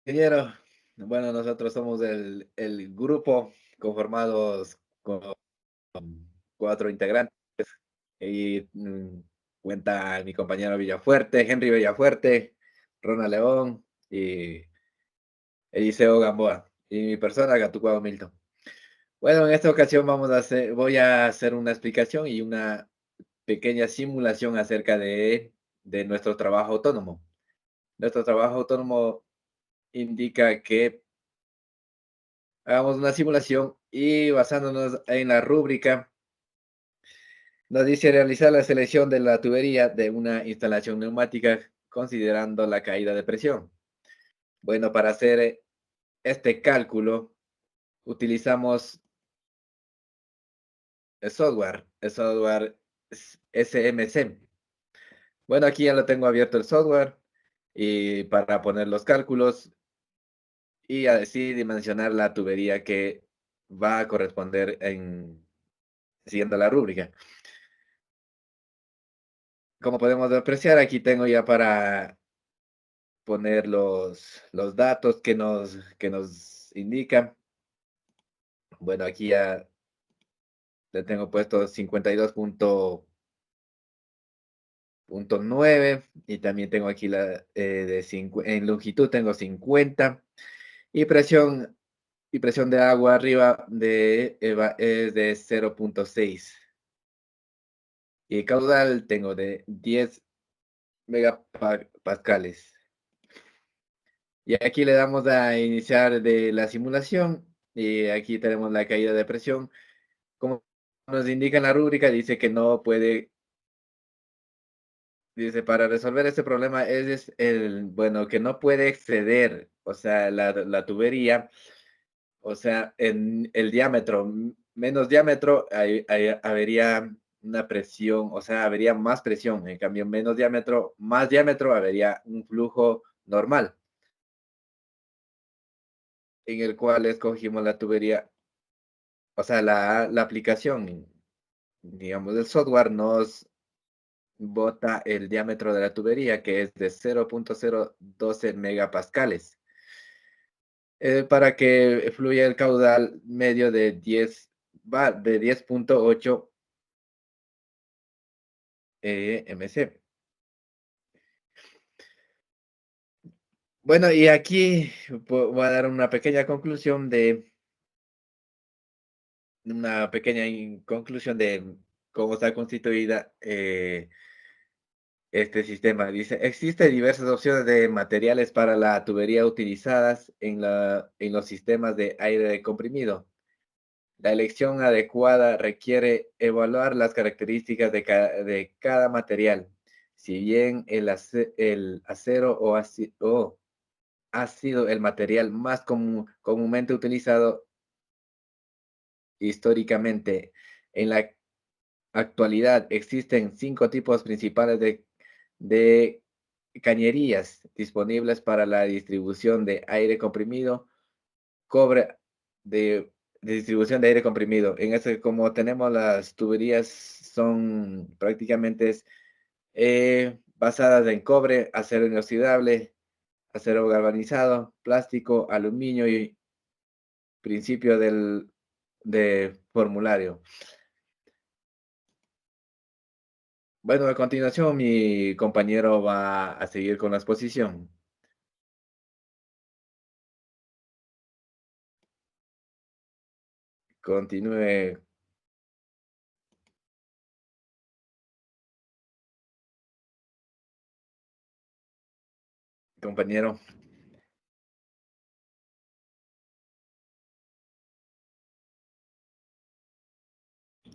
Ingeniero, bueno, nosotros somos el grupo conformados con cuatro integrantes y cuenta mi compañero Villafuerte, Henry Villafuerte, Ronald León y Eliseo Gamboa y mi persona, Gatucuao Milton. Bueno, en esta ocasión voy a hacer una explicación y una pequeña simulación acerca de nuestro trabajo autónomo. Nuestro trabajo autónomo indica que hagamos una simulación y basándonos en la rúbrica, nos dice realizar la selección de la tubería de una instalación neumática considerando la caída de presión. Bueno, para hacer este cálculo utilizamos el software SMC. Bueno, aquí ya lo tengo abierto el software y para poner los cálculos y así dimensionar la tubería que va a corresponder siguiendo la rúbrica. Como podemos apreciar, aquí tengo ya para poner los datos que nos indican. Bueno, aquí ya le tengo puesto 52.9 y también tengo aquí en longitud tengo 50 y presión de agua arriba es de 0.6 y caudal tengo de 10 megapascales. Y aquí le damos a iniciar de la simulación y aquí tenemos la caída de presión. Como nos indica en la rúbrica, dice que no puede, dice, para resolver este problema bueno, que no puede exceder, o sea, la tubería, o sea, en el diámetro, menos diámetro, habría una presión, o sea, habría más presión. En cambio, menos diámetro, más diámetro, habría un flujo normal, en el cual escogimos la tubería. O sea, la aplicación, digamos, del software nos bota el diámetro de la tubería, que es de 0.012 megapascales, para que fluya el caudal medio de 10.8 mc. Bueno, y aquí voy a dar una pequeña conclusión de cómo está constituida este sistema. Dice, existen diversas opciones de materiales para la tubería utilizadas en los sistemas de aire comprimido. La elección adecuada requiere evaluar las características de cada material. Si bien el acero o ha sido el material más comúnmente utilizado históricamente, en la actualidad existen 5 tipos principales de cañerías disponibles para la distribución de aire comprimido, cobre de distribución de aire comprimido. En este, como tenemos las tuberías, son prácticamente basadas en cobre, acero inoxidable, acero galvanizado, plástico, aluminio y principio de formulario. Bueno, a continuación mi compañero va a seguir con la exposición. Continúe, compañero.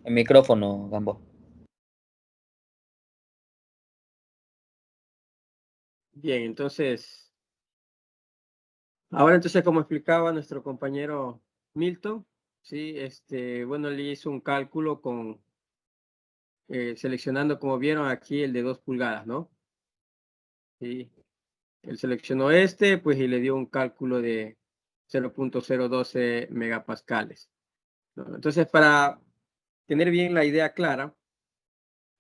El micrófono, Gambo. Bien, entonces, ahora entonces como explicaba nuestro compañero Milton, sí, bueno, le hizo un cálculo seleccionando, como vieron aquí, el de 2 pulgadas, ¿no? Sí, él seleccionó pues, y le dio un cálculo de 0.012 megapascales, ¿no? Entonces, para tener bien la idea clara,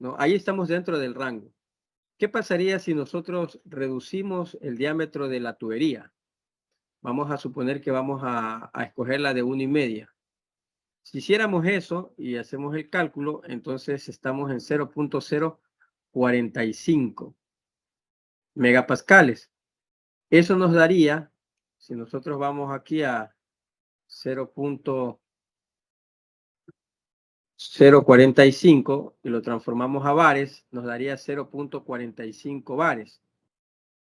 ¿no? Ahí estamos dentro del rango. ¿Qué pasaría si nosotros reducimos el diámetro de la tubería? Vamos a suponer que vamos a escoger la de 1,5. Si hiciéramos eso y hacemos el cálculo, entonces estamos en 0.045 megapascales. Eso nos daría, si nosotros vamos aquí a 0.045 y lo transformamos a bares, nos daría 0.45 bares.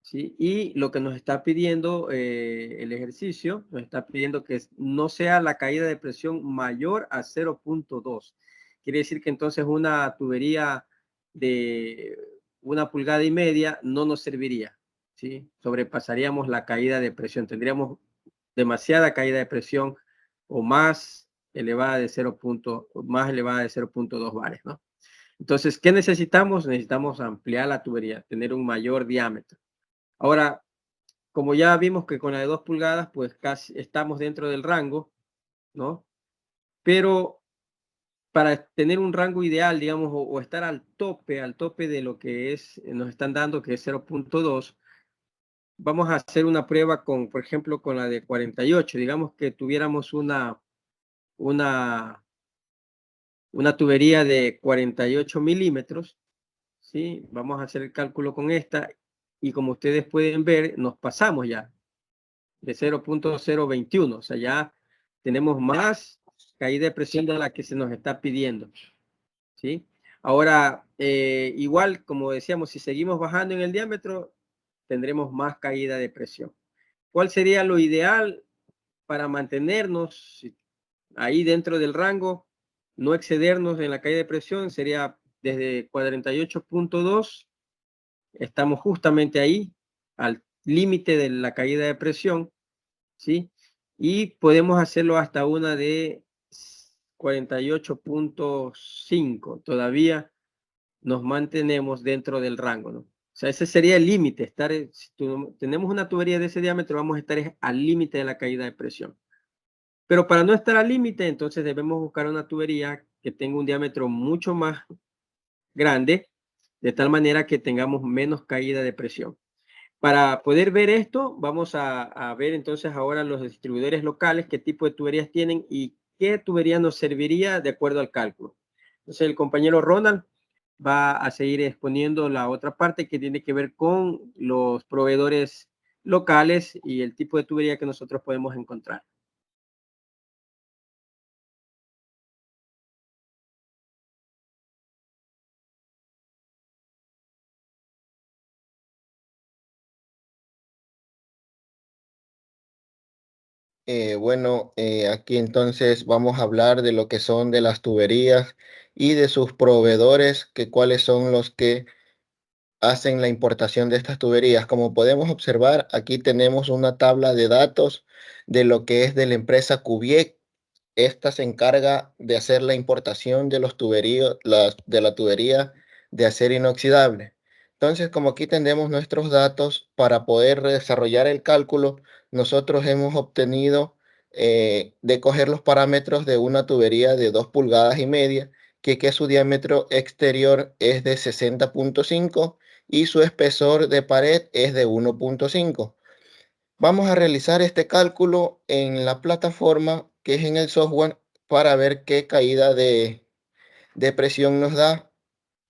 ¿Sí? Y lo que nos está pidiendo el ejercicio, nos está pidiendo que no sea la caída de presión mayor a 0.2. Quiere decir que entonces una tubería de 1,5 pulgadas no nos serviría, ¿sí? Sobrepasaríamos la caída de presión, tendríamos demasiada caída de presión o más elevada de 0.2 bares, ¿no? Entonces, ¿qué necesitamos? Necesitamos ampliar la tubería, tener un mayor diámetro. Ahora, como ya vimos que con la de 2 pulgadas, pues casi estamos dentro del rango, ¿no? Pero para tener un rango ideal, digamos, o estar al tope de lo que nos están dando, que es 0.2, vamos a hacer una prueba con, por ejemplo, con la de 48. Digamos que tuviéramos una tubería de 48 milímetros, ¿sí? Vamos a hacer el cálculo con esta y como ustedes pueden ver, nos pasamos ya de 0.021, o sea, ya tenemos más caída de presión de la que se nos está pidiendo, ¿sí? Ahora, igual, como decíamos, si seguimos bajando en el diámetro, tendremos más caída de presión. ¿Cuál sería lo ideal para mantenernos ahí dentro del rango, no excedernos en la caída de presión? Sería desde 48.2, estamos justamente ahí, al límite de la caída de presión, ¿sí? Y podemos hacerlo hasta una de 48.5. Todavía nos mantenemos dentro del rango, ¿no? O sea, ese sería el límite. Si tenemos una tubería de ese diámetro, vamos a estar al límite de la caída de presión. Pero para no estar al límite, entonces debemos buscar una tubería que tenga un diámetro mucho más grande, de tal manera que tengamos menos caída de presión. Para poder ver esto, vamos a ver entonces ahora los distribuidores locales, qué tipo de tuberías tienen y qué tubería nos serviría de acuerdo al cálculo. Entonces el compañero Ronald va a seguir exponiendo la otra parte que tiene que ver con los proveedores locales y el tipo de tubería que nosotros podemos encontrar. Aquí entonces vamos a hablar de lo que son de las tuberías y de sus proveedores, que cuáles son los que hacen la importación de estas tuberías. Como podemos observar, aquí tenemos una tabla de datos de lo que es de la empresa Cubiec. Esta se encarga de hacer la importación de los de la tubería de acero inoxidable. Entonces, como aquí tenemos nuestros datos para poder desarrollar el cálculo, nosotros hemos obtenido de coger los parámetros de una tubería de 2,5 pulgadas, que su diámetro exterior es de 60.5 y su espesor de pared es de 1.5. Vamos a realizar este cálculo en la plataforma que es en el software para ver qué caída de presión nos da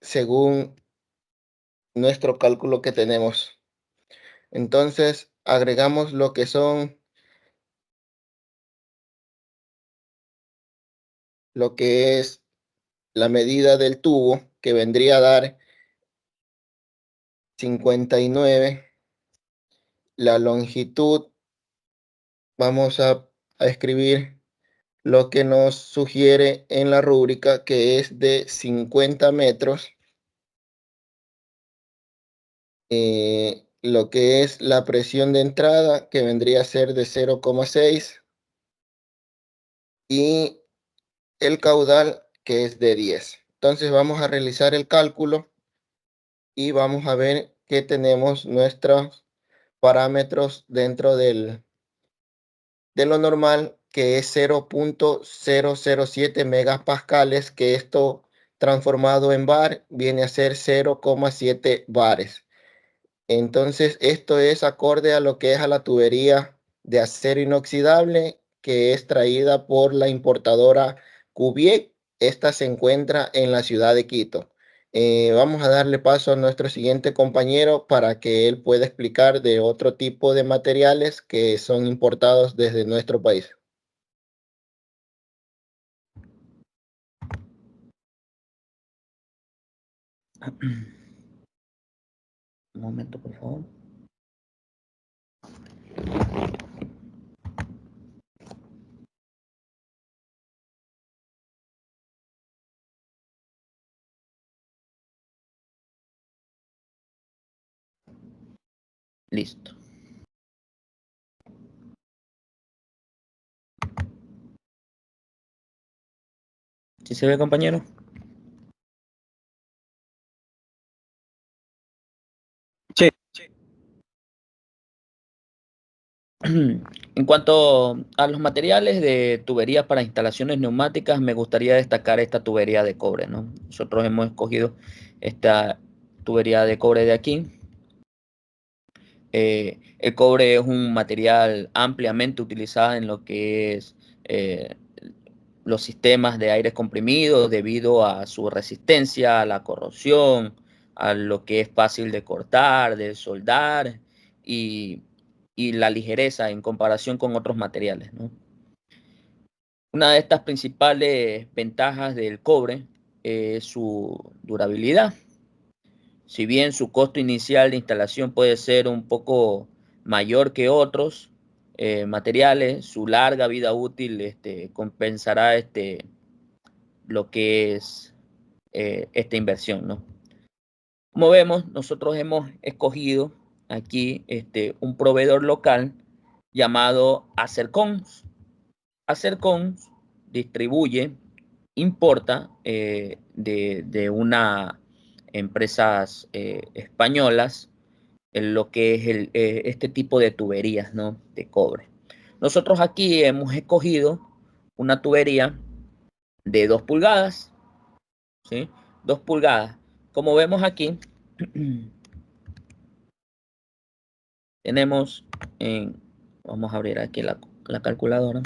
según nuestro cálculo que tenemos. Entonces agregamos lo que son lo que es la medida del tubo, que vendría a dar 59. La longitud, vamos a escribir lo que nos sugiere en la rúbrica, que es de 50 metros. Lo que es la presión de entrada, que vendría a ser de 0,6, y el caudal, que es de 10. Entonces vamos a realizar el cálculo y vamos a ver que tenemos nuestros parámetros dentro de lo normal, que es 0.007 megapascales, que esto transformado en bar viene a ser 0,7 bares. Entonces esto es acorde a lo que es a la tubería de acero inoxidable que es traída por la importadora Cubiec. Esta se encuentra en la ciudad de Quito. Vamos a darle paso a nuestro siguiente compañero para que él pueda explicar de otro tipo de materiales que son importados desde nuestro país. Un momento, por favor. Listo. ¿Sí se ve, compañero? Sí. En cuanto a los materiales de tuberías para instalaciones neumáticas, me gustaría destacar esta tubería de cobre, ¿no? Nosotros hemos escogido esta tubería de cobre de aquí. El cobre es un material ampliamente utilizado en lo que es los sistemas de aire comprimido debido a su resistencia a la corrosión, a lo que es fácil de cortar, de soldar y la ligereza en comparación con otros materiales, ¿no? Una de estas principales ventajas del cobre es su durabilidad. Si bien su costo inicial de instalación puede ser un poco mayor que otros materiales, su larga vida útil compensará lo que es esta inversión, ¿no? Como vemos, nosotros hemos escogido aquí un proveedor local llamado Acercons. Acercons distribuye, importa de una empresas españolas en lo que es este tipo de tuberías, ¿no? De cobre. Nosotros aquí hemos escogido una tubería de 2 pulgadas, ¿sí? 2 pulgadas. Como vemos aquí, tenemos, vamos a abrir aquí la calculadora.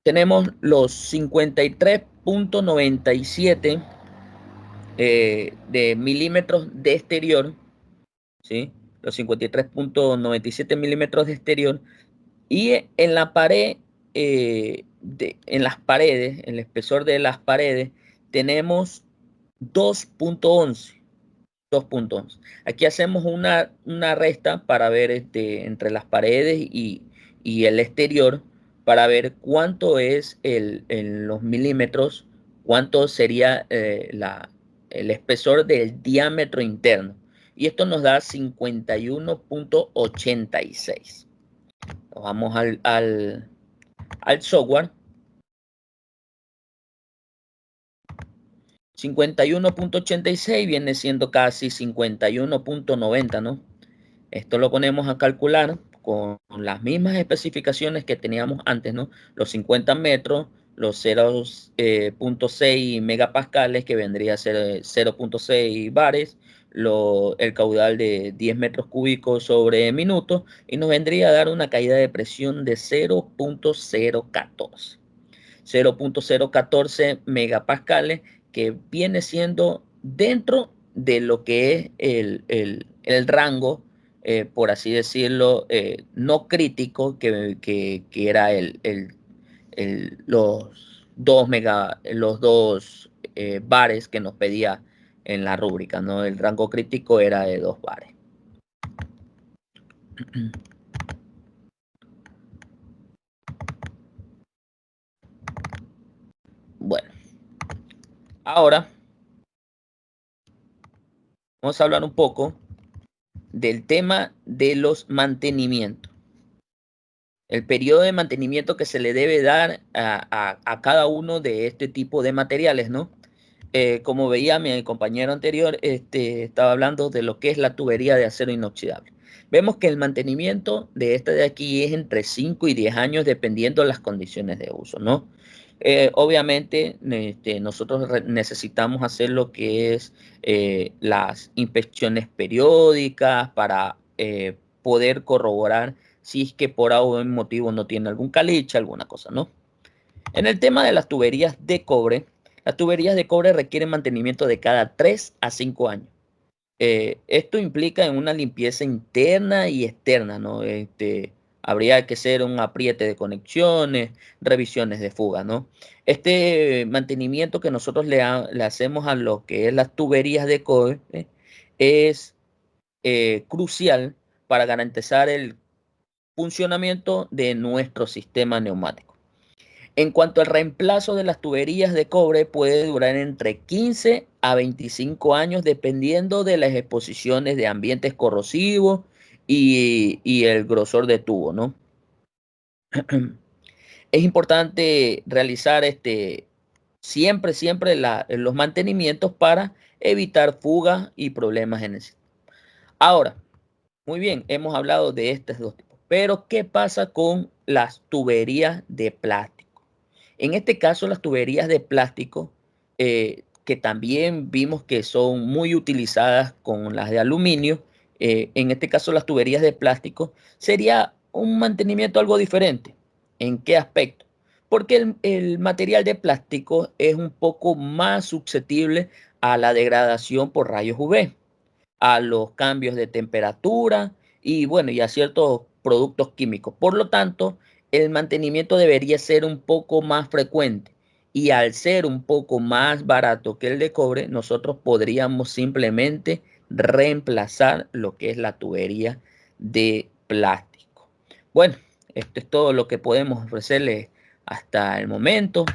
Tenemos los 53.97 de milímetros de exterior, ¿sí? Los 53.97 milímetros de exterior. Y en la pared, en las paredes, en el espesor de las paredes, tenemos 2.11. 2.11. Aquí hacemos una resta para ver entre las paredes y el exterior, para ver cuánto es en los milímetros, cuánto sería el espesor del diámetro interno. Y esto nos da 51.86. Vamos al software. 51.86 viene siendo casi 51.90, ¿no? Esto lo ponemos a calcular con las mismas especificaciones que teníamos antes, ¿no? Los 50 metros, los 0.6 megapascales, que vendría a ser 0.6 bares, el caudal de 10 metros cúbicos sobre minuto, y nos vendría a dar una caída de presión de 0.014. 0.014 megapascales, que viene siendo dentro de lo que es el rango, por así decirlo, no crítico, que era los 2 bares que nos pedía en la rúbrica, ¿no? El rango crítico era de 2 bares. Bueno, ahora vamos a hablar un poco del tema de los mantenimientos. El periodo de mantenimiento que se le debe dar a cada uno de este tipo de materiales, ¿no? Como veía mi compañero anterior, estaba hablando de lo que es la tubería de acero inoxidable. Vemos que el mantenimiento de esta de aquí es entre 5 y 10 años, dependiendo de las condiciones de uso, ¿no? Obviamente, nosotros necesitamos hacer lo que es las inspecciones periódicas para poder corroborar si es que por algún motivo no tiene algún caliche, alguna cosa, ¿no? En el tema de las tuberías de cobre, las tuberías de cobre requieren mantenimiento de cada 3 a 5 años. Esto implica en una limpieza interna y externa, ¿no? Habría que hacer un apriete de conexiones, revisiones de fuga, ¿no? Este mantenimiento que nosotros le hacemos a lo que es las tuberías de cobre es crucial para garantizar el funcionamiento de nuestro sistema neumático. En cuanto al reemplazo de las tuberías de cobre, puede durar entre 15 a 25 años dependiendo de las exposiciones de ambientes corrosivos y el grosor de tubo, ¿no? Es importante realizar siempre los mantenimientos para evitar fugas y problemas en el sistema. Ahora, muy bien, hemos hablado de estos dos tipos, pero ¿qué pasa con las tuberías de plástico? En este caso, las tuberías de plástico, que también vimos que son muy utilizadas con las de aluminio, en este caso las tuberías de plástico, sería un mantenimiento algo diferente. ¿En qué aspecto? Porque el material de plástico es un poco más susceptible a la degradación por rayos UV, a los cambios de temperatura y bueno, y a ciertos productos químicos. Por lo tanto, el mantenimiento debería ser un poco más frecuente y al ser un poco más barato que el de cobre, nosotros podríamos simplemente reemplazar lo que es la tubería de plástico. Bueno, esto es todo lo que podemos ofrecerles hasta el momento.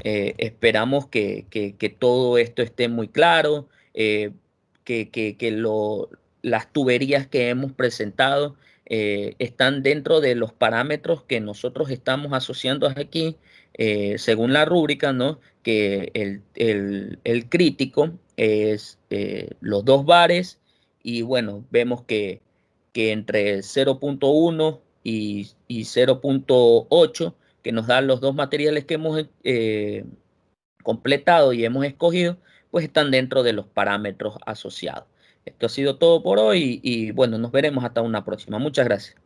Esperamos que todo esto esté muy claro. Las tuberías que hemos presentado están dentro de los parámetros que nosotros estamos asociando aquí, según la rúbrica, ¿no? Que el crítico es los 2 bares y bueno, vemos que entre 0.1 y 0.8, que nos dan los dos materiales que hemos completado y hemos escogido, pues están dentro de los parámetros asociados. Esto ha sido todo por hoy y bueno, nos veremos hasta una próxima. Muchas gracias.